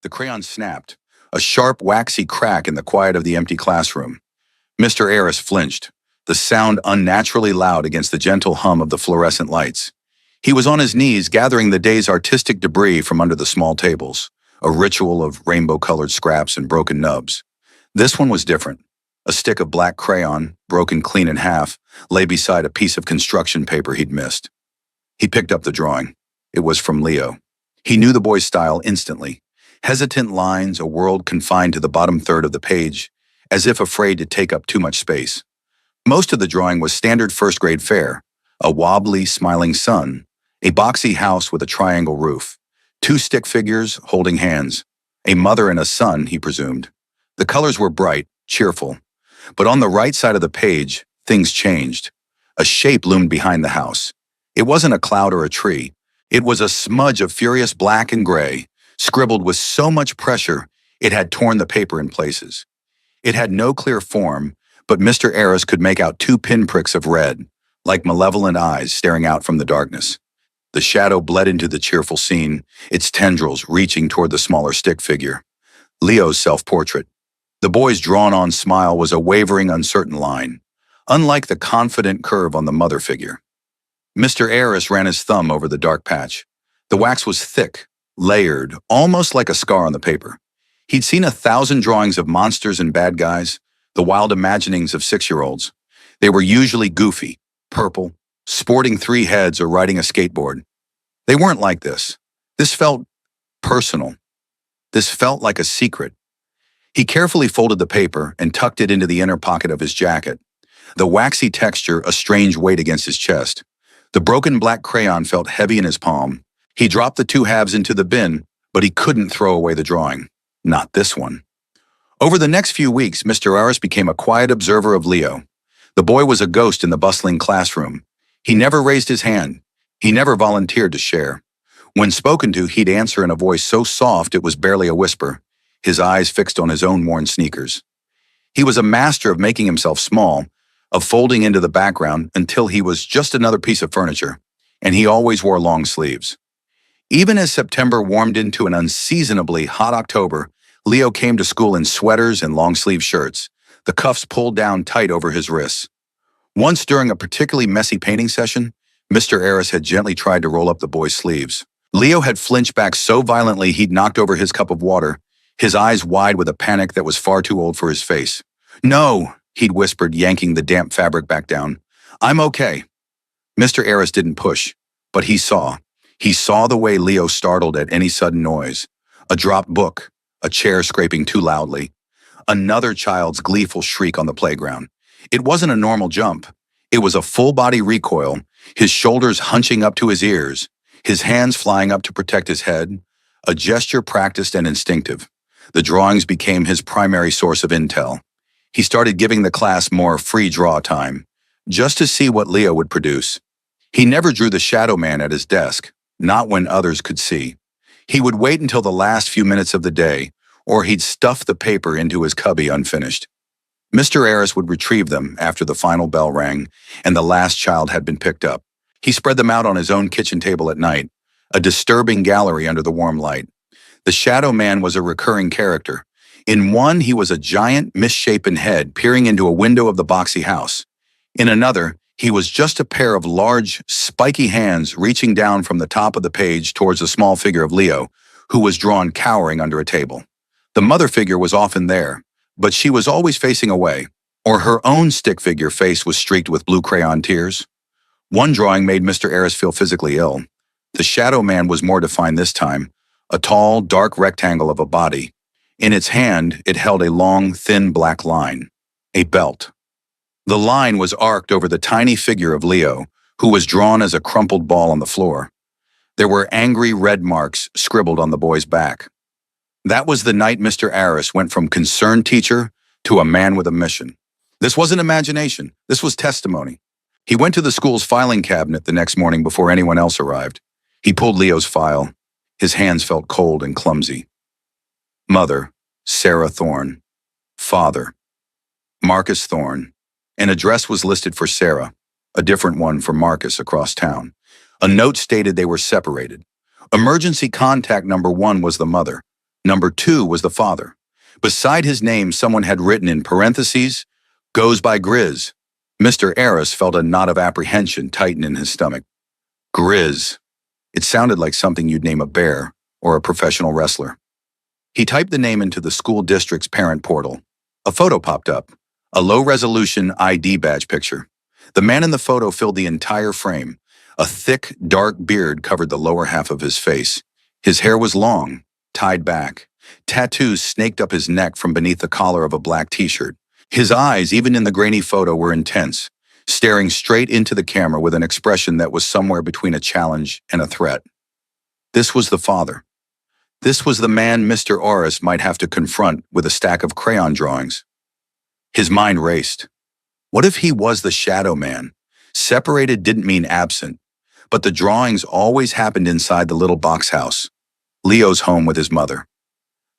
The crayon snapped, a sharp, waxy crack in the quiet of the empty classroom. Mr. Aris flinched, the sound unnaturally loud against the gentle hum of the fluorescent lights. He was on his knees gathering the day's artistic debris from under the small tables, a ritual of rainbow-colored scraps and broken nubs. This one was different. A stick of black crayon, broken clean in half, lay beside a piece of construction paper he'd missed. He picked up the drawing. It was from Leo. He knew the boy's style instantly. Hesitant lines, a world confined to the bottom third of the page, as if afraid to take up too much space. Most of the drawing was standard first-grade fare: a wobbly, smiling sun, a boxy house with a triangle roof, two stick figures holding hands, a mother and a son, he presumed. The colors were bright, cheerful. But on the right side of the page, things changed. A shape loomed behind the house. It wasn't a cloud or a tree. It was a smudge of furious black and gray, scribbled with so much pressure it had torn the paper in places. It had no clear form, but Mr. Aris could make out two pinpricks of red, like malevolent eyes staring out from the darkness. The shadow bled into the cheerful scene, its tendrils reaching toward the smaller stick figure. Leo's self-portrait. The boy's drawn-on smile was a wavering, uncertain line, unlike the confident curve on the mother figure. Mr. Aris ran his thumb over the dark patch. The wax was thick, layered, almost like a scar on the paper. He'd seen 1,000 drawings of monsters and bad guys, the wild imaginings of 6-year-olds. They were usually goofy, purple, sporting 3 heads or riding a skateboard. They weren't like this. This felt personal. This felt like a secret. He carefully folded the paper and tucked it into the inner pocket of his jacket, the waxy texture a strange weight against his chest. The broken black crayon felt heavy in his palm. He dropped the 2 halves into the bin, but he couldn't throw away the drawing. Not this one. Over the next few weeks, Mr. Aris became a quiet observer of Leo. The boy was a ghost in the bustling classroom. He never raised his hand. He never volunteered to share. When spoken to, he'd answer in a voice so soft it was barely a whisper, his eyes fixed on his own worn sneakers. He was a master of making himself small, of folding into the background until he was just another piece of furniture, and he always wore long sleeves. Even as September warmed into an unseasonably hot October, Leo came to school in sweaters and long-sleeve shirts, the cuffs pulled down tight over his wrists. Once during a particularly messy painting session, Mr. Aris had gently tried to roll up the boy's sleeves. Leo had flinched back so violently he'd knocked over his cup of water, his eyes wide with a panic that was far too old for his face. "No," he'd whispered, yanking the damp fabric back down. "I'm okay." Mr. Aris didn't push, but he saw. He saw the way Leo startled at any sudden noise. A dropped book, a chair scraping too loudly, another child's gleeful shriek on the playground. It wasn't a normal jump. It was a full-body recoil, his shoulders hunching up to his ears, his hands flying up to protect his head, a gesture practiced and instinctive. The drawings became his primary source of intel. He started giving the class more free draw time, just to see what Leo would produce. He never drew the shadow man at his desk, not when others could see. He would wait until the last few minutes of the day, or he'd stuff the paper into his cubby unfinished. Mr. Aris would retrieve them after the final bell rang and the last child had been picked up. He spread them out on his own kitchen table at night, a disturbing gallery under the warm light. The shadow man was a recurring character. In one, he was a giant, misshapen head peering into a window of the boxy house. In another, he was just a pair of large, spiky hands reaching down from the top of the page towards the small figure of Leo, who was drawn cowering under a table. The mother figure was often there, but she was always facing away, or her own stick figure face was streaked with blue crayon tears. One drawing made Mr. Aris feel physically ill. The shadow man was more defined this time, a tall, dark rectangle of a body. In its hand, it held a long, thin black line, a belt. The line was arced over the tiny figure of Leo, who was drawn as a crumpled ball on the floor. There were angry red marks scribbled on the boy's back. That was the night Mr. Aris went from concerned teacher to a man with a mission. This wasn't imagination, this was testimony. He went to the school's filing cabinet the next morning before anyone else arrived. He pulled Leo's file. His hands felt cold and clumsy. Mother, Sarah Thorne. Father, Marcus Thorne. An address was listed for Sarah, a different one for Marcus across town. A note stated they were separated. Emergency contact number 1 was the mother. Number 2 was the father. Beside his name, someone had written in parentheses, "Goes by Grizz." Mr. Arris felt a knot of apprehension tighten in his stomach. Grizz. It sounded like something you'd name a bear or a professional wrestler. He typed the name into the school district's parent portal. A photo popped up, a low-resolution ID badge picture. The man in the photo filled the entire frame. A thick, dark beard covered the lower half of his face. His hair was long, tied back. Tattoos snaked up his neck from beneath the collar of a black t-shirt. His eyes, even in the grainy photo, were intense, staring straight into the camera with an expression that was somewhere between a challenge and a threat. This was the father. This was the man Mr. Arris might have to confront with a stack of crayon drawings. His mind raced. What if he was the shadow man? Separated didn't mean absent, but the drawings always happened inside the little box house, Leo's home with his mother.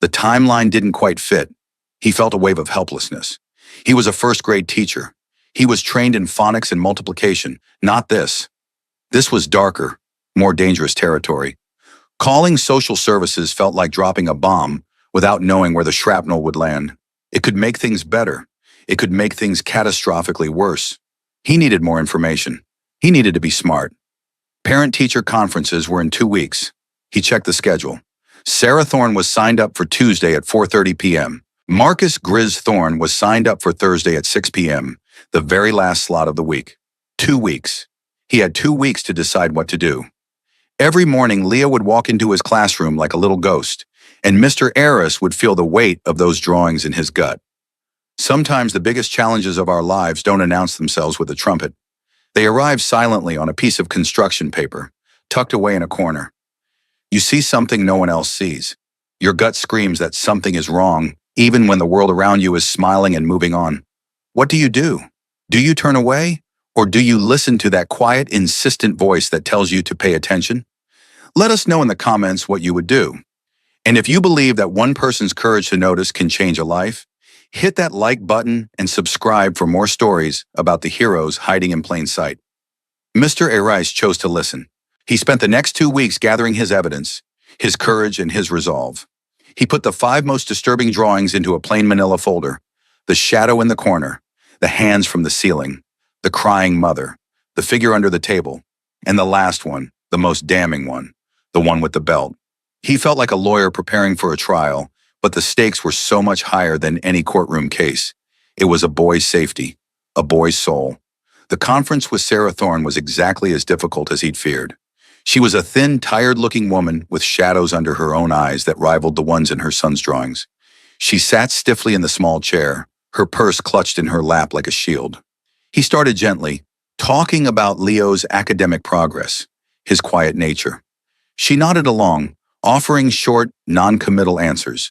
The timeline didn't quite fit. He felt a wave of helplessness. He was a first-grade teacher. He was trained in phonics and multiplication, not this. This was darker, more dangerous territory. Calling social services felt like dropping a bomb without knowing where the shrapnel would land. It could make things better. It could make things catastrophically worse. He needed more information. He needed to be smart. Parent-teacher conferences were in 2 weeks. He checked the schedule. Sarah Thorne was signed up for Tuesday at 4:30 p.m. Marcus Grizz Thorne was signed up for Thursday at 6 p.m., the very last slot of the week. 2 weeks. He had 2 weeks to decide what to do. Every morning, Leo would walk into his classroom like a little ghost, and Mr. Arris would feel the weight of those drawings in his gut. Sometimes the biggest challenges of our lives don't announce themselves with a trumpet. They arrive silently on a piece of construction paper, tucked away in a corner. You see something no one else sees. Your gut screams that something is wrong, even when the world around you is smiling and moving on. What do you do? Do you turn away? Or do you listen to that quiet, insistent voice that tells you to pay attention? Let us know in the comments what you would do. And if you believe that one person's courage to notice can change a life, hit that like button and subscribe for more stories about the heroes hiding in plain sight. Mr. Arris chose to listen. He spent the next 2 weeks gathering his evidence, his courage, and his resolve. He put the 5 most disturbing drawings into a plain manila folder: the shadow in the corner, the hands from the ceiling, the crying mother, the figure under the table, and the last one, the most damning one, the one with the belt. He felt like a lawyer preparing for a trial, but the stakes were so much higher than any courtroom case. It was a boy's safety, a boy's soul. The conference with Sarah Thorne was exactly as difficult as he'd feared. She was a thin, tired-looking woman with shadows under her own eyes that rivaled the ones in her son's drawings. She sat stiffly in the small chair, her purse clutched in her lap like a shield. He started gently, talking about Leo's academic progress, his quiet nature. She nodded along, offering short, non-committal answers.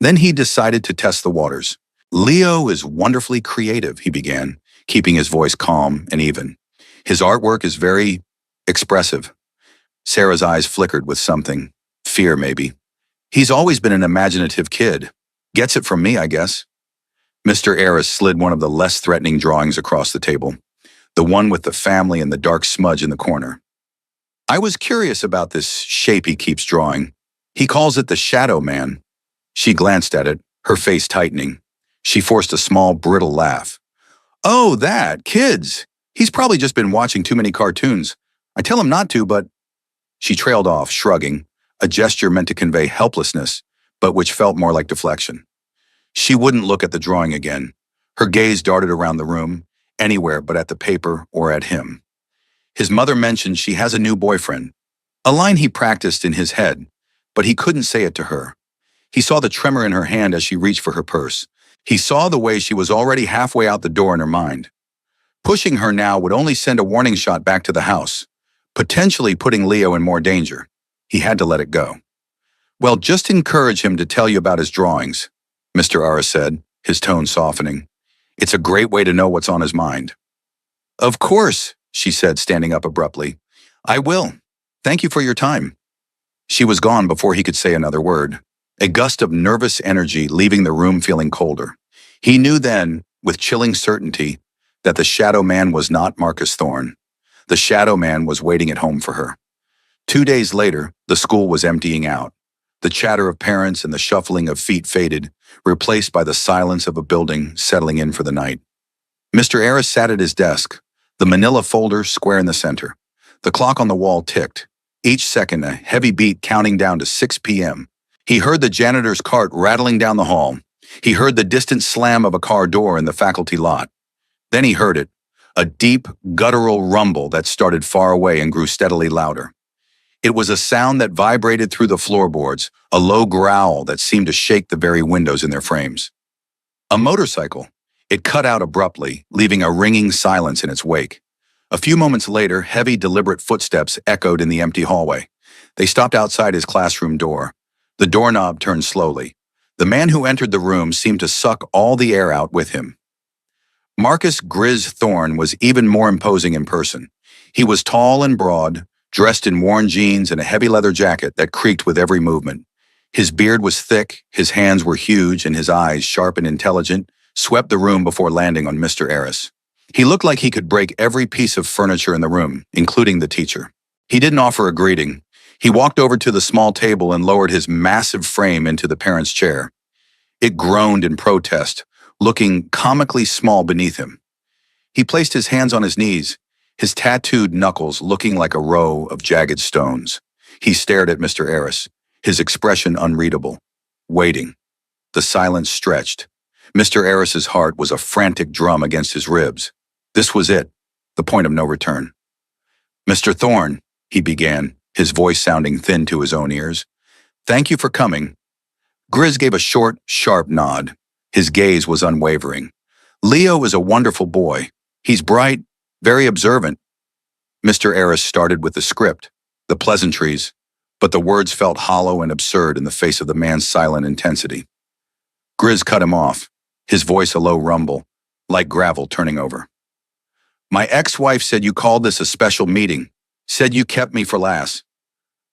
Then he decided to test the waters. "Leo is wonderfully creative," he began, keeping his voice calm and even. "His artwork is very expressive." Sarah's eyes flickered with something, fear maybe. "He's always been an imaginative kid. Gets it from me, I guess." Mr. Arris slid one of the less threatening drawings across the table, the one with the family and the dark smudge in the corner. "I was curious about this shape he keeps drawing. He calls it the Shadow Man." She glanced at it, her face tightening. She forced a small, brittle laugh. "Oh, that, kids! He's probably just been watching too many cartoons. I tell him not to, but..." She trailed off, shrugging, a gesture meant to convey helplessness, but which felt more like deflection. She wouldn't look at the drawing again. Her gaze darted around the room, anywhere but at the paper or at him. His mother mentioned she has a new boyfriend, a line he practiced in his head, but he couldn't say it to her. He saw the tremor in her hand as she reached for her purse. He saw the way she was already halfway out the door in her mind. Pushing her now would only send a warning shot back to the house, potentially putting Leo in more danger. He had to let it go. "Well, just encourage him to tell you about his drawings," Mr. Arris said, his tone softening. "It's a great way to know what's on his mind." "Of course," she said, standing up abruptly. "I will. Thank you for your time." She was gone before he could say another word, a gust of nervous energy leaving the room feeling colder. He knew then, with chilling certainty, that the Shadow Man was not Marcus Thorne. The Shadow Man was waiting at home for her. 2 days later, the school was emptying out. The chatter of parents and the shuffling of feet faded, replaced by the silence of a building settling in for the night. Mr. Harris sat at his desk, the manila folder square in the center. The clock on the wall ticked, each second a heavy beat counting down to 6 p.m. He heard the janitor's cart rattling down the hall. He heard the distant slam of a car door in the faculty lot. Then he heard it, a deep, guttural rumble that started far away and grew steadily louder. It was a sound that vibrated through the floorboards, a low growl that seemed to shake the very windows in their frames. A motorcycle. It cut out abruptly, leaving a ringing silence in its wake. A few moments later, heavy, deliberate footsteps echoed in the empty hallway. They stopped outside his classroom door. The doorknob turned slowly. The man who entered the room seemed to suck all the air out with him. Marcus Grizz Thorne was even more imposing in person. He was tall and broad, dressed in worn jeans and a heavy leather jacket that creaked with every movement. His beard was thick, his hands were huge, and his eyes, sharp and intelligent, swept the room before landing on Mr. Harris. He looked like he could break every piece of furniture in the room, including the teacher. He didn't offer a greeting. He walked over to the small table and lowered his massive frame into the parent's chair. It groaned in protest, looking comically small beneath him. He placed his hands on his knees, his tattooed knuckles looking like a row of jagged stones. He stared at Mr. Harris, his expression unreadable, waiting. The silence stretched. Mr. Harris's heart was a frantic drum against his ribs. This was it, the point of no return. "Mr. Thorne," he began, his voice sounding thin to his own ears. "Thank you for coming." Grizz gave a short, sharp nod. His gaze was unwavering. "Leo is a wonderful boy. He's bright, very observant." Mr. Harris started with the script, the pleasantries, but the words felt hollow and absurd in the face of the man's silent intensity. Grizz cut him off, his voice a low rumble, like gravel turning over. "My ex-wife said you called this a special meeting, said you kept me for last."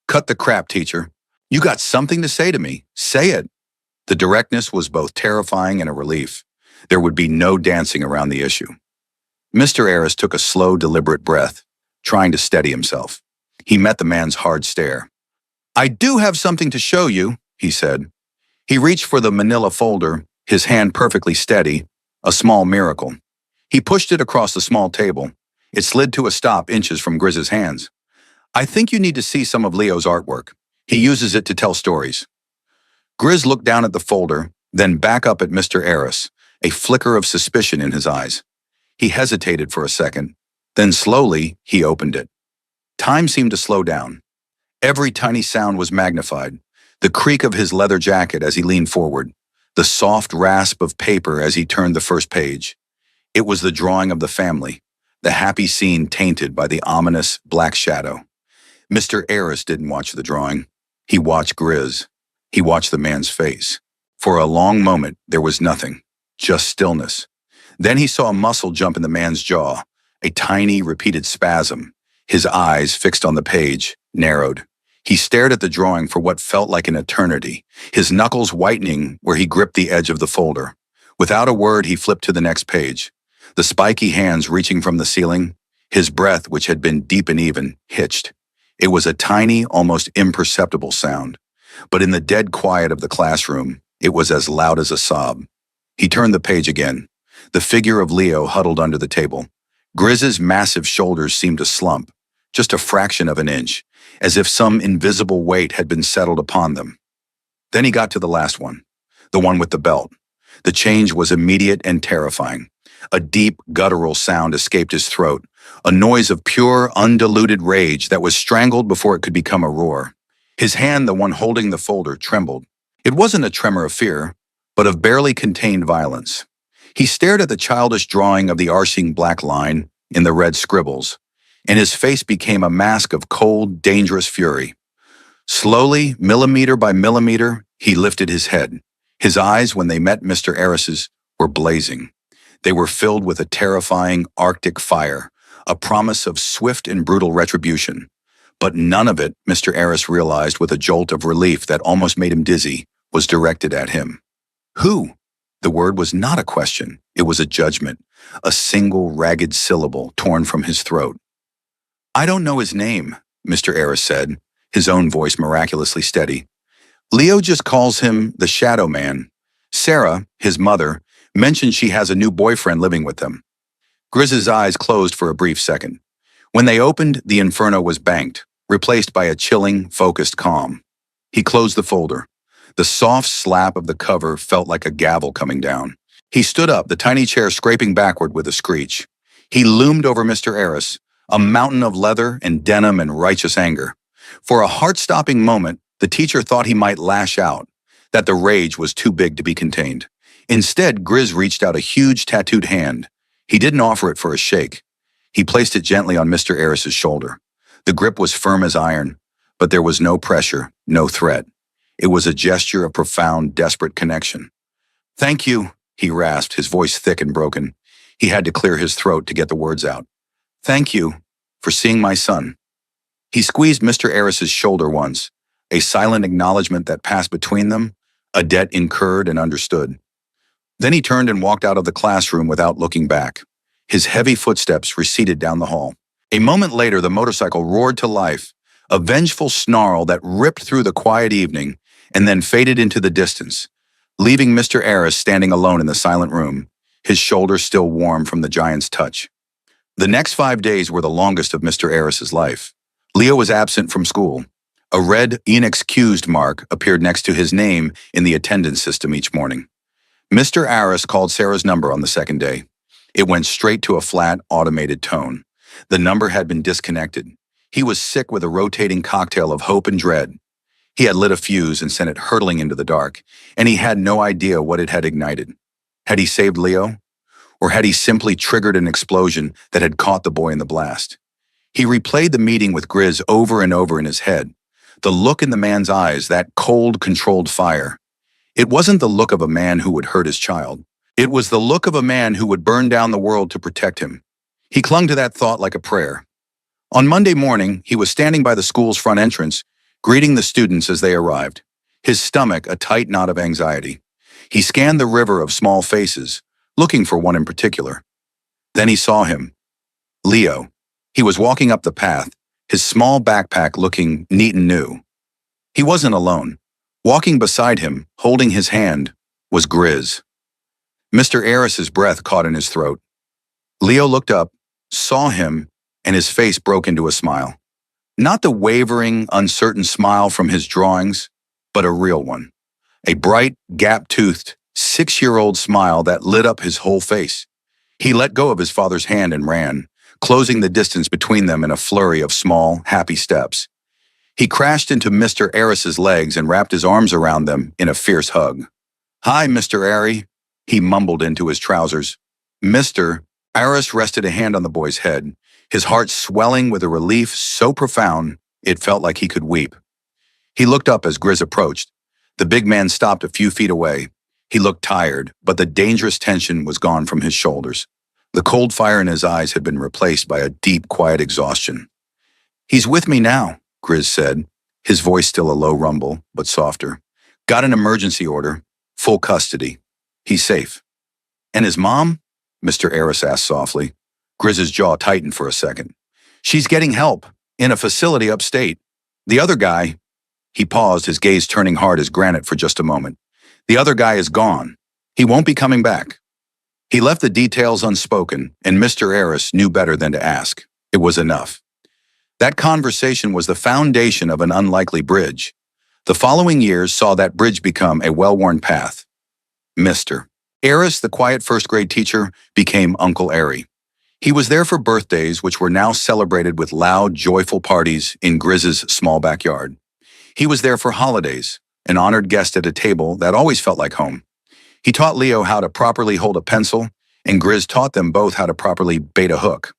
"Cut the crap, teacher. You got something to say to me. Say it." The directness was both terrifying and a relief. There would be no dancing around the issue. Mr. Harris took a slow, deliberate breath, trying to steady himself. He met the man's hard stare. "I do have something to show you," he said. He reached for the manila folder, his hand perfectly steady, a small miracle. He pushed it across the small table. It slid to a stop inches from Grizz's hands. "I think you need to see some of Leo's artwork. He uses it to tell stories." Grizz looked down at the folder, then back up at Mr. Harris, a flicker of suspicion in his eyes. He hesitated for a second, then slowly he opened it. Time seemed to slow down. Every tiny sound was magnified. The creak of his leather jacket as he leaned forward, the soft rasp of paper as he turned the first page. It was the drawing of the family, the happy scene tainted by the ominous black shadow. Mr. Harris didn't watch the drawing. He watched Grizz. He watched the man's face. For a long moment, there was nothing, just stillness. Then he saw a muscle jump in the man's jaw, a tiny, repeated spasm. His eyes, fixed on the page, narrowed. He stared at the drawing for what felt like an eternity, his knuckles whitening where he gripped the edge of the folder. Without a word, he flipped to the next page. The spiky hands reaching from the ceiling, his breath, which had been deep and even, hitched. It was a tiny, almost imperceptible sound. But in the dead quiet of the classroom, it was as loud as a sob. He turned the page again. The figure of Leo huddled under the table. Grizz's massive shoulders seemed to slump, just a fraction of an inch, as if some invisible weight had been settled upon them. Then he got to the last one, the one with the belt. The change was immediate and terrifying. A deep, guttural sound escaped his throat, a noise of pure, undiluted rage that was strangled before it could become a roar. His hand, the one holding the folder, trembled. It wasn't a tremor of fear, but of barely contained violence. He stared at the childish drawing of the arcing black line in the red scribbles, and his face became a mask of cold, dangerous fury. Slowly, millimeter by millimeter, he lifted his head. His eyes, when they met Mr. Harris's, were blazing. They were filled with a terrifying Arctic fire, a promise of swift and brutal retribution. But none of it, Mr. Harris realized with a jolt of relief that almost made him dizzy, was directed at him. Who? The word was not a question. It was a judgment, a single ragged syllable torn from his throat. "I don't know his name," Mr. Harris said, his own voice miraculously steady. Leo just calls him the Shadow Man. Sarah, his mother, mentions she has a new boyfriend living with them. Grizz's eyes closed for a brief second. When they opened, the inferno was banked, replaced by a chilling, focused calm. He closed the folder. The soft slap of the cover felt like a gavel coming down. He stood up, the tiny chair scraping backward with a screech. He loomed over Mr. Eris, a mountain of leather and denim and righteous anger. For a heart-stopping moment, the teacher thought he might lash out, that the rage was too big to be contained. Instead, Grizz reached out a huge tattooed hand. He didn't offer it for a shake. He placed it gently on Mr. Eris's shoulder. The grip was firm as iron, but there was no pressure, no threat. It was a gesture of profound, desperate connection. "Thank you," he rasped, his voice thick and broken. He had to clear his throat to get the words out. "Thank you for seeing my son." He squeezed Mr. Eris's shoulder once, a silent acknowledgement that passed between them, a debt incurred and understood. Then he turned and walked out of the classroom without looking back. His heavy footsteps receded down the hall. A moment later, the motorcycle roared to life, a vengeful snarl that ripped through the quiet evening and then faded into the distance, leaving Mr. Eris standing alone in the silent room, his shoulders still warm from the giant's touch. The next 5 days were the longest of Mr. Eris's life. Leo was absent from school. A red inexcused mark appeared next to his name in the attendance system each morning. Mr. Aris called Sarah's number on the second day. It went straight to a flat, automated tone. The number had been disconnected. He was sick with a rotating cocktail of hope and dread. He had lit a fuse and sent it hurtling into the dark, and he had no idea what it had ignited. Had he saved Leo? Or had he simply triggered an explosion that had caught the boy in the blast? He replayed the meeting with Grizz over and over in his head. The look in the man's eyes, that cold, controlled fire. It wasn't the look of a man who would hurt his child. It was the look of a man who would burn down the world to protect him. He clung to that thought like a prayer. On Monday morning, he was standing by the school's front entrance, greeting the students as they arrived, his stomach a tight knot of anxiety. He scanned the river of small faces, looking for one in particular. Then he saw him. Leo. He was walking up the path, his small backpack looking neat and new. He wasn't alone. Walking beside him, holding his hand, was Grizz. Mr. Eris's breath caught in his throat. Leo looked up, saw him, and his face broke into a smile. Not the wavering, uncertain smile from his drawings, but a real one. A bright, gap-toothed, 6-year-old smile that lit up his whole face. He let go of his father's hand and ran, closing the distance between them in a flurry of small, happy steps. He crashed into Mr. Eris's legs and wrapped his arms around them in a fierce hug. "Hi, Mr. Ari," he mumbled into his trousers. Mr. Aris rested a hand on the boy's head, his heart swelling with a relief so profound it felt like he could weep. He looked up as Grizz approached. The big man stopped a few feet away. He looked tired, but the dangerous tension was gone from his shoulders. The cold fire in his eyes had been replaced by a deep, quiet exhaustion. "He's with me now," Grizz said, his voice still a low rumble, but softer. "Got an emergency order. Full custody. He's safe." "And his mom?" Mr. Eris asked softly. Grizz's jaw tightened for a second. "She's getting help, in a facility upstate. The other guy—" He paused, his gaze turning hard as granite for just a moment. "The other guy is gone. He won't be coming back." He left the details unspoken, and Mr. Eris knew better than to ask. It was enough. That conversation was the foundation of an unlikely bridge. The following years saw that bridge become a well-worn path. Mr. Eris, the quiet first-grade teacher, became Uncle Ari. He was there for birthdays, which were now celebrated with loud, joyful parties in Grizz's small backyard. He was there for holidays, an honored guest at a table that always felt like home. He taught Leo how to properly hold a pencil, and Grizz taught them both how to properly bait a hook.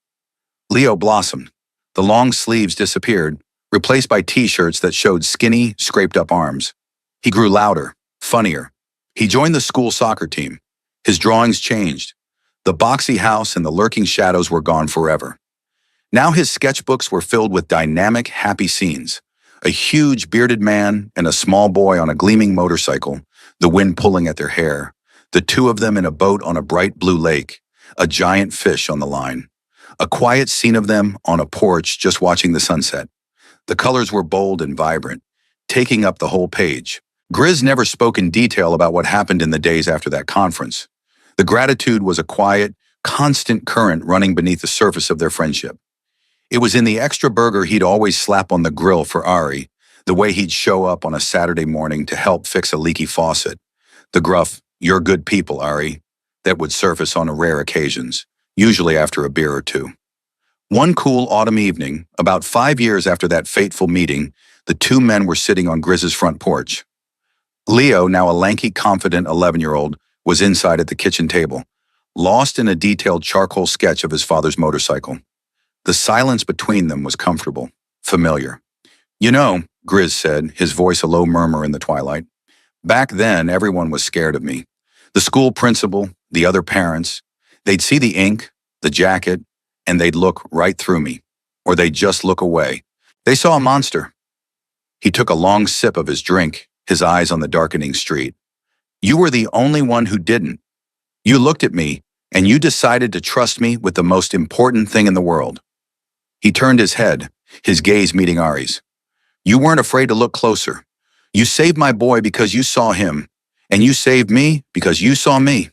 Leo blossomed. The long sleeves disappeared, replaced by t-shirts that showed skinny, scraped-up arms. He grew louder, funnier. He joined the school soccer team. His drawings changed. The boxy house and the lurking shadows were gone forever. Now his sketchbooks were filled with dynamic, happy scenes. A huge, bearded man and a small boy on a gleaming motorcycle, the wind pulling at their hair. The two of them in a boat on a bright blue lake, a giant fish on the line. A quiet scene of them on a porch just watching the sunset. The colors were bold and vibrant, taking up the whole page. Grizz never spoke in detail about what happened in the days after that conference. The gratitude was a quiet, constant current running beneath the surface of their friendship. It was in the extra burger he'd always slap on the grill for Ari, the way he'd show up on a Saturday morning to help fix a leaky faucet, the gruff, "You're good people, Ari," that would surface on rare occasions, usually after a beer or two. One cool autumn evening, about 5 years after that fateful meeting, the two men were sitting on Grizz's front porch. Leo, now a lanky, confident 11-year-old, was inside at the kitchen table, lost in a detailed charcoal sketch of his father's motorcycle. The silence between them was comfortable, familiar. "You know," Grizz said, his voice a low murmur in the twilight, "back then everyone was scared of me. The school principal, the other parents, they'd see the ink, the jacket, and they'd look right through me. Or they'd just look away. They saw a monster." He took a long sip of his drink, his eyes on the darkening street. "You were the only one who didn't. You looked at me, and you decided to trust me with the most important thing in the world." He turned his head, his gaze meeting Ari's. "You weren't afraid to look closer. You saved my boy because you saw him, and you saved me because you saw me."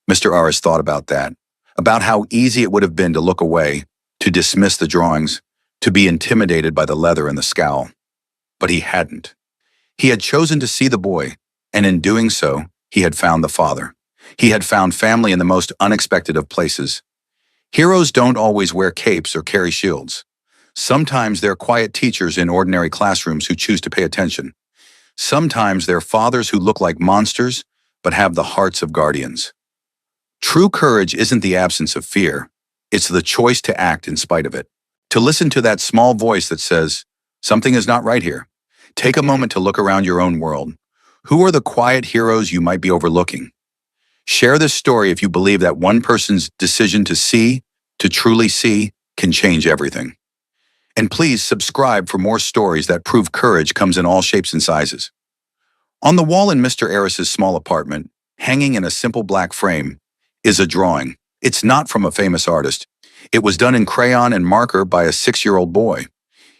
Mr. Aris thought about that, about how easy it would have been to look away, to dismiss the drawings, to be intimidated by the leather and the scowl. But he hadn't. He had chosen to see the boy, and in doing so, he had found the father. He had found family in the most unexpected of places. Heroes don't always wear capes or carry shields. Sometimes they're quiet teachers in ordinary classrooms who choose to pay attention. Sometimes they're fathers who look like monsters, but have the hearts of guardians. True courage isn't the absence of fear. It's the choice to act in spite of it. To listen to that small voice that says, "Something is not right here." Take a moment to look around your own world. Who are the quiet heroes you might be overlooking? Share this story if you believe that one person's decision to see, to truly see, can change everything. And please subscribe for more stories that prove courage comes in all shapes and sizes. On the wall in Mr. Aris's small apartment, hanging in a simple black frame, is a drawing. It's not from a famous artist. It was done in crayon and marker by a 6-year-old boy.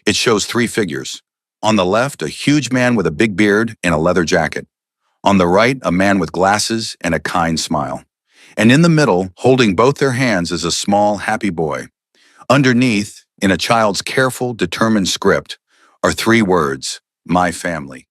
It shows 3 figures. On the left, a huge man with a big beard and a leather jacket. On the right, a man with glasses and a kind smile. And in the middle, holding both their hands, is a small, happy boy. Underneath, in a child's careful, determined script, are 3 words: "My family."